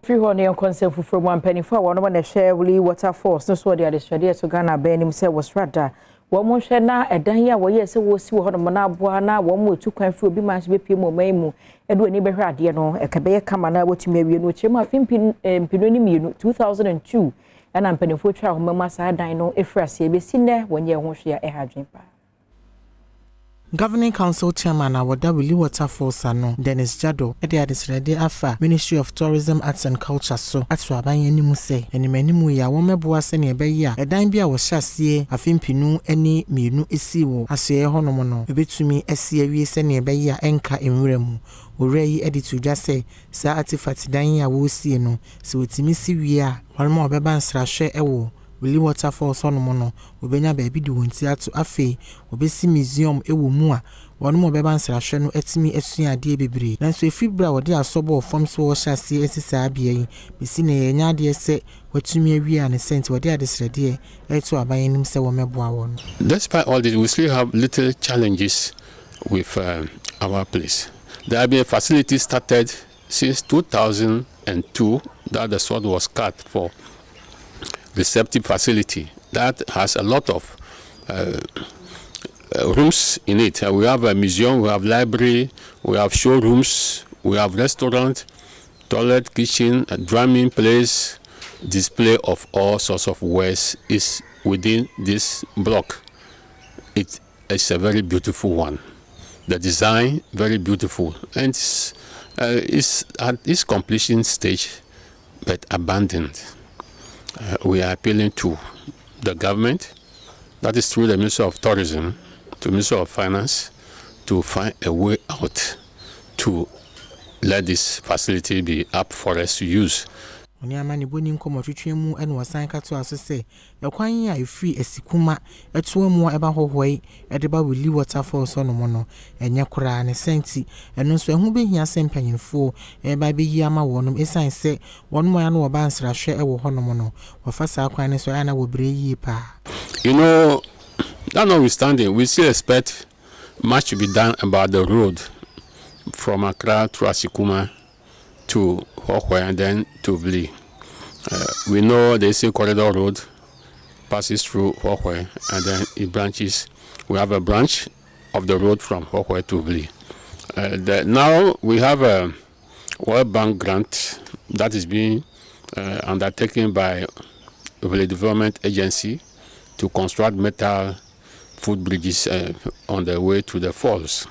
Free honey and consent for 1 penny for one when share Wli Water Falls. No so they are the study to Ghana Ben himself was rather. One more share now a danya where yes, was see what Manabuana, one more two can through be much be Pimo Maimu, Edwin neighbor no, a Cabea Camana, what you may be which my Pinoni 2002, and I'm penny for child, Mamma Sadino, if Frassi be seen there when you won't share a hydrogen. Governing Council Chairman Awada Wli Water Falls ano Dennis Jado e de adesrede afa Ministry of Tourism, Arts and Culture so atso aban animu se enimanimu ya wo meboa se ne ebe ya edan bia wo hyasie afempinu ani mienu esi wo asoe honom no ebetumi esi awie se ne ebe ya enka enwuramu oreyi editu dwa se sa artifact dan ya wo sie no se wotimi si wie a warma obeba nsrahwe ewo Wli Water Falls honom no obenya ba bi di wonti ato afi obesi museum ewo mu a wono mo beba nsrahwe no etimi esuade bebre nanso efibra wode asobo fom so wo hyase esisa abia yi besi na yenya ade se watumi awie a ne sent wode adesrede eto abanyenim se wo meboa won. Despite all this, we still have little challenges with our place. There have been facilities started since 2002 that the sword was cut for receptive facility that has a lot of rooms in it. We have a museum, we have library, we have showrooms, we have restaurant, toilet, kitchen, a drumming place. Display of all sorts of wares is within this block. It is a very beautiful one. The design very beautiful, and it's at its completion stage but abandoned. We are appealing to the government, that is through the Minister of Tourism, to the Minister of Finance, to find a way out to let this facility be up for us to use. Oniamani boni nkomo twetwemu ene wasan kato aso se yakwan ya efri esikuma eto mu eba hohoi edeba Wli Water Falls honom no enye kura ne senti eno so ehu behia sempanyinfo eba beyi ama wonom esan se wonom ya no oba nsrahwe ewo honom no wafasa akwan ne so ya na wobre yi pa. You know, that notwithstanding, we still expect much to be done about the road from Accra to Asikuma to Hohwe and then to Wli. We know the East Corridor Road passes through Hohwe and then it branches. We have a branch of the road from Hohwe to Wli. Now we have a World Bank grant that is being undertaken by Wli Development Agency to construct metal footbridges on the way to the falls.